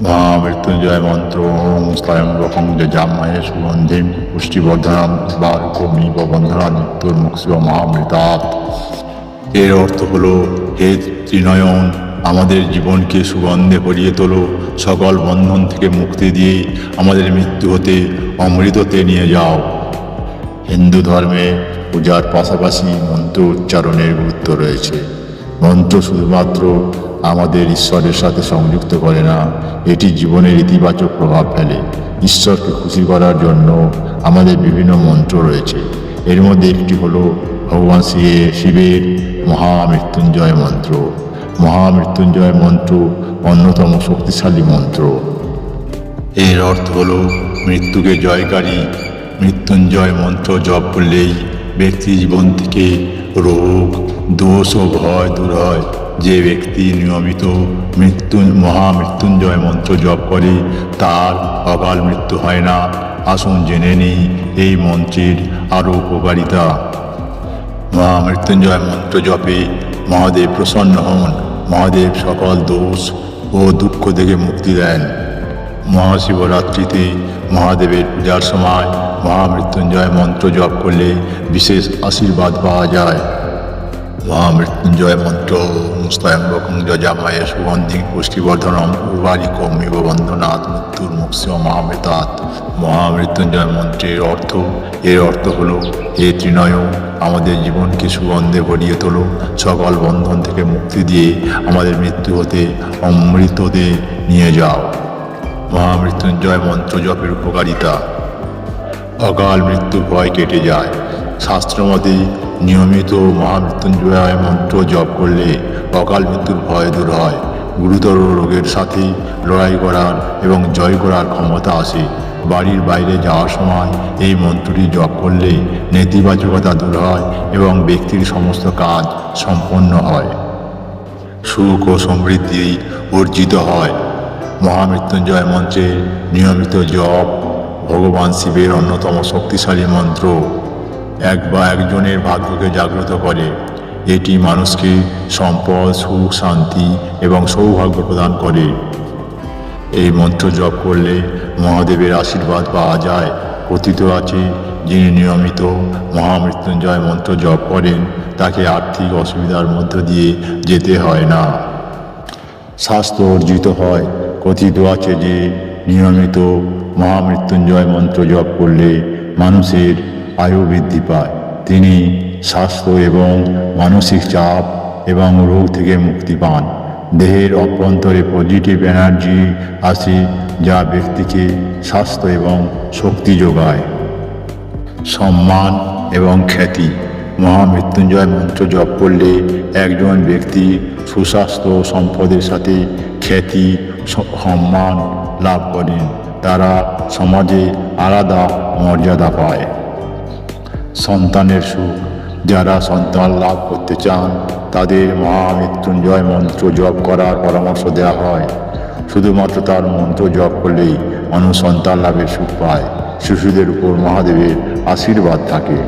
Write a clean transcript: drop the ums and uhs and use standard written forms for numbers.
মহামৃত্যুঞ্জয় মন্ত্র ওং স্বয়ংবকং যজামহে সুগন্ধিম পুষ্টিবর্ধনম বারুকমিব বন্ধনা মৃত্যুর্মুক্ষিব মহামৃতাৎ। এর অর্থ হলো, হে ত্রিনয়ন, আমাদের জীবনকে সুগন্ধে ভরিয়ে তোলো, সকল বন্ধন থেকে মুক্তি দিয়ে আমাদের মৃত্যু হতে অমৃততে নিয়ে যাও। হিন্দু ধর্মে পূজার পাশাপাশি মন্ত্র উচ্চারণের গুরুত্ব রয়েছে। মন্ত্র শুধুমাত্র আমাদের ঈশ্বরের সাথে সংযুক্ত করে না, এটি জীবনের ইতিবাচক প্রভাব ফেলে। ঈশ্বরকে খুশি করার জন্য আমাদের বিভিন্ন মন্ত্র রয়েছে। এর মধ্যে একটি হলো ভগবান শিবের মহামৃত্যুঞ্জয় মন্ত্র। মহামৃত্যুঞ্জয় মন্ত্র অন্যতম শক্তিশালী মন্ত্র। এর অর্থ হলো মৃত্যুকে জয়কারী। মৃত্যুঞ্জয় মন্ত্র জপ করলেই ব্যক্তি জীবন থেকে রোগ, দোষ ও ভয় দূর হয়। যে ব্যক্তি নিয়মিত মহামৃত্যুঞ্জয় মন্ত্র জপ করে তার অকাল মৃত্যু হয় না। আসুন জেনে নিই এই মন্ত্রের আরও উপকারিতা। মহামৃত্যুঞ্জয় মন্ত্র জপে মহাদেব প্রসন্ন হন। মহাদেব সকল দোষ ও দুঃখ থেকে মুক্তি দেন। মহাশিবরাত্রিতে মহাদেবের পূজার সময় মহামৃত্যুঞ্জয় মন্ত্র জপ করলে বিশেষ আশীর্বাদ পাওয়া যায়। মহামৃত্যুঞ্জয় মন্ত্র স্বয়ংবকং যজামহে সুগন্ধিং পুষ্টিবর্ধনম উর্বারিকমিব বন্ধনাৎ মৃত্যুর্মুক্ষিব মহামৃতাৎ। মহামৃত্যুঞ্জয় মন্ত্রের অর্থ, এর অর্থ হলো, হে ত্রিনয়ন, আমাদের জীবনকে সুগন্ধে ভরিয়ে তোলো, সকল বন্ধন থেকে মুক্তি দিয়ে আমাদের মৃত্যু হতে অমৃততে নিয়ে যাও। মহামৃত্যুঞ্জয় মন্ত্র জপের উপকারিতা। অকাল মৃত্যুর ভয় কেটে যায়। শাস্ত্রমতে নিয়মিত মহামৃত্যুঞ্জয় মন্ত্র জপ করলে অকাল মৃত্যুর ভয় দূর হয়। গুরুতর রোগের সাথে লড়াই করার এবং জয় করার ক্ষমতা আসে। বাড়ির বাইরে যাওয়ার সময় এই মন্ত্রটি জপ করলে নেতিবাচকতা দূর হয় এবং ব্যক্তির সমস্ত কাজ সম্পন্ন হয়। সুখ ও সমৃদ্ধি অর্জিত হয়। মহামৃত্যুঞ্জয় মন্ত্রের নিয়মিত জপ ভগবান শিবের অন্যতম শক্তিশালী মন্ত্র। এক বা একজনের ভাগ্যকে জাগ্রত করে। এটি মানুষকে সম্পদ, সুখ, শান্তি এবং সৌভাগ্য প্রদান করে। এই মন্ত্র জপ করলে মহাদেবের আশীর্বাদ পাওয়া যায়। কথিত আছে, যিনি নিয়মিত মহামৃত্যুঞ্জয় মন্ত্র জপ করেন তাকে আর্থিক অসুবিধার মধ্য দিয়ে যেতে হয় না, স্বাস্থ্য অর্জিত হয়। কথিত আছে যে নিয়মিত মহামৃত্যুঞ্জয় মন্ত্র জপ করলে মানুষের আয়ু বৃদ্ধি পায়। তিনি স্বাস্থ্য এবং মানসিক চাপ এবং রোগ থেকে মুক্তি পান। দেহের অভ্যন্তরে পজিটিভ এনার্জি আসে, যা ব্যক্তিকে স্বাস্থ্য এবং শক্তি যোগায়। সম্মান এবং খ্যাতি। মহামৃত্যুঞ্জয় মন্ত্র জপ করলে একজন ব্যক্তি সুস্বাস্থ্য ও সম্পদের সাথে খ্যাতি, সম্মান লাভ করেন। তারা সমাজে আলাদা মর্যাদা পায়। সন্তানের সুখ। যারা সন্তান লাভ করতে চান তাদের মহামৃত্যুঞ্জয় মন্ত্র জপ করার পরামর্শ দেওয়া হয়। শুধুমাত্র তার মন্ত্র জপ করলেই মানুষ সন্তান লাভের সুখ পায়। শিশুদের উপর মহাদেবের আশীর্বাদ থাকে।